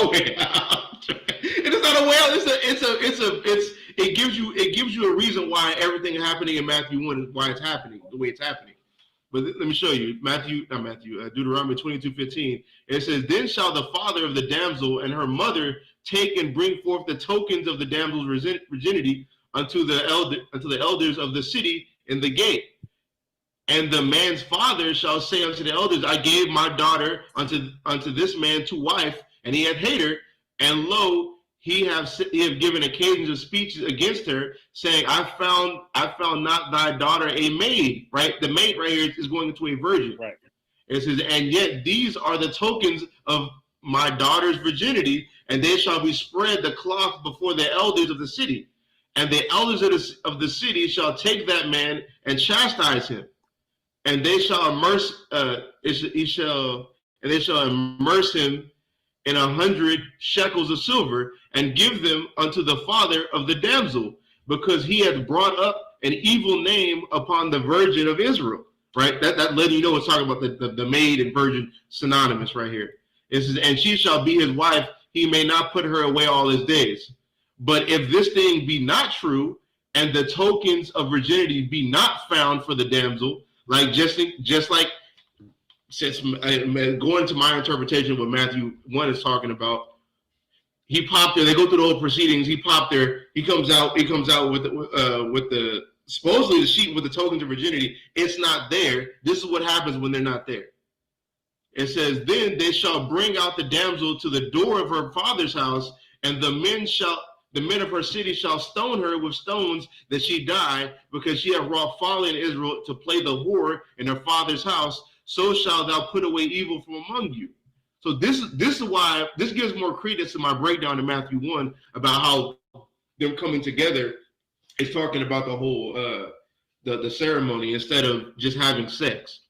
a way out. It is not a way out. It gives you a reason why everything happening in Matthew 1 is why it's happening the way it's happening. But let me show you Deuteronomy 22:15. It says, "Then shall the father of the damsel and her mother take and bring forth the tokens of the damsel's virginity unto the elders of the city in the gate. And the man's father shall say unto the elders, I gave my daughter unto this man to wife, and he hath hate her, and lo, he have given occasions of speeches against her, saying, I found not thy daughter a maid." Right? The maid right here is going into a virgin. Right. It says, "And yet these are the tokens of my daughter's virginity, and they shall be spread the cloth before the elders of the city. And the elders of the city shall take that man and chastise him. And they shall immerse him in 100 shekels of silver, and give them unto the father of the damsel, because he hath brought up an evil name upon the virgin of Israel." Right? That letting you know it's talking about the maid and virgin synonymous right here. It says, "And she shall be his wife, he may not put her away all his days. But if this thing be not true, and the tokens of virginity be not found for the damsel," like just like, since going to my interpretation of what Matthew 1 is talking about, he popped there. They go through the whole proceedings. He popped there. He comes out with the supposedly the sheet with the tokens of virginity. It's not there. This is what happens when they're not there. It says, "Then they shall bring out the damsel to the door of her father's house, and the men of her city shall stone her with stones, that she die, because she hath wrought folly in Israel to play the whore in her father's house. So shalt thou put away evil from among you." So this is why this gives more credence to my breakdown in Matthew 1 about how them coming together is talking about the whole the ceremony instead of just having sex.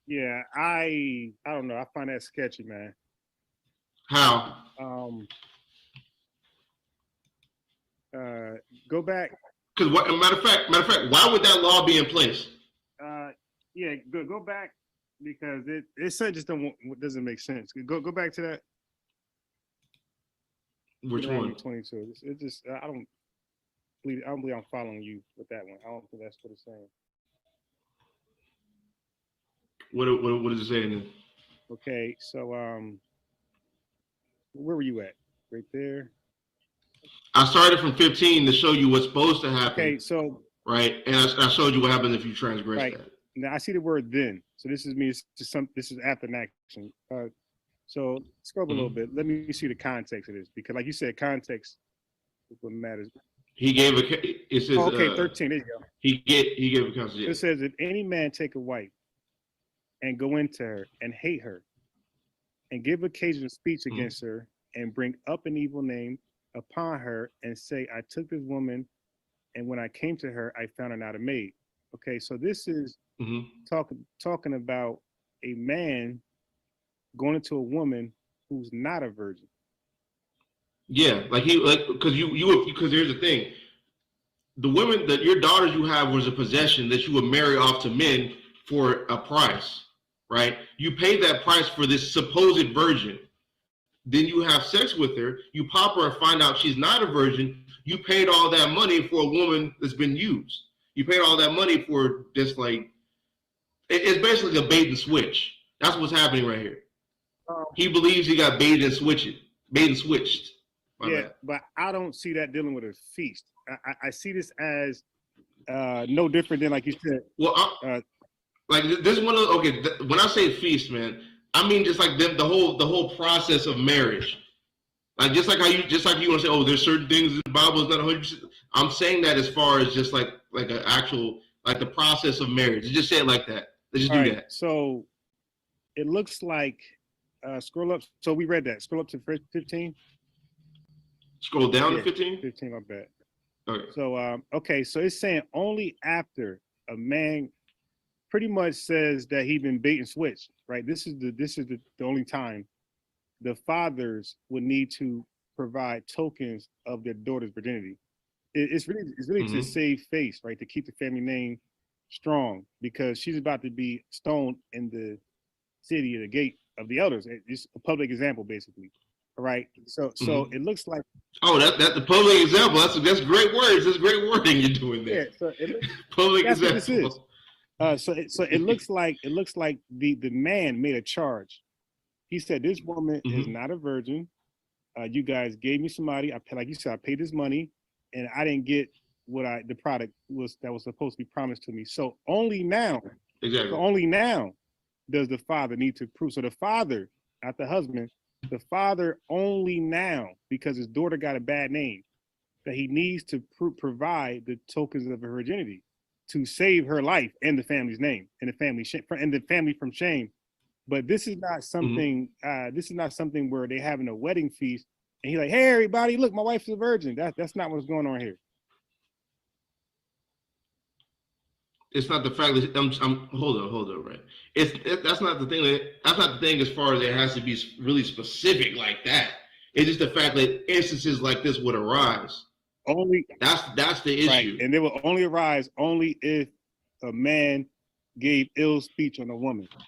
Yeah, I don't know. I find that sketchy, man. How? Go back. Because matter of fact, why would that law be in place? Yeah, go back, because it just doesn't make sense. Go back to that. Which one? 22. It just I don't believe I'm following you with that one. I don't think that's what it's saying. What is it saying? Okay, so where were you at? Right there. I started from 15 to show you what's supposed to happen. Okay, so right, and I showed you what happens if you transgress right. that. Now I see the word "then," so this is me. This is after an action. So scroll a little bit. Let me see the context of this, because, like you said, context is what matters. He gave a. It says. Oh, okay, 13. There you go. He gave a context. It says, "If any man take a wife and go into her and hate her, and give occasion of speech against her, and bring up an evil name upon her, and say, I took this woman, and when I came to her, I found her not a maid." Okay, so this is talking about a man going into a woman who's not a virgin. Yeah, because here's the thing: the women that your daughters you have was a possession that you would marry off to men for a price, right? You paid that price for this supposed virgin. Then you have sex with her, you pop her and find out she's not a virgin. You paid all that money for a woman that's been used. You paid all that money for just like, it's basically a bait and switch. That's what's happening right here. He believes he got bait and switched. Yeah, but I don't see that dealing with a feast. I see this as no different than, like you said. Well, like this one. Okay, when I say feast, man, I mean just like the whole process of marriage. Like just like you want to say, oh, there's certain things in the Bible is not 100%. I'm saying that as far as just like an actual, like the process of marriage. Just say it like that. Let's just do that. So it looks like scroll up. So we read that. Scroll up to 15. Scroll down to 15. 15, my bad. Okay. So so it's saying only after a man pretty much says that he's been bait and switched, right? This is the only time the fathers would need to provide tokens of their daughter's virginity. It's really to save face, right? To keep the family name strong, because she's about to be stoned in the city at the gate of the elders. It's a public example, basically. right? So it looks like Oh, that the public example. That's great words. That's great wording you're doing there. so it looks, Public that's example. what this is. So it looks like the man made a charge. He said, "This woman is not a virgin. You guys gave me somebody. Like you said, I paid this money, and I didn't get what the product was that was supposed to be promised to me. So only now, does the father need to prove. So the father, not the husband, the father only now, because his daughter got a bad name, that he needs to provide the tokens of her virginity to save her life and the family's name and the family from shame. But this is not something. This is not something where they having a wedding feast and he's like, "Hey, everybody, look, my wife's a virgin." That's not what's going on here. It's not the fact that hold on, right? That's not the thing. That's not the thing as far as it has to be really specific like that. It's just the fact that instances like this would arise. That's the issue, right? And they will only arise if a man gave ill speech on a woman.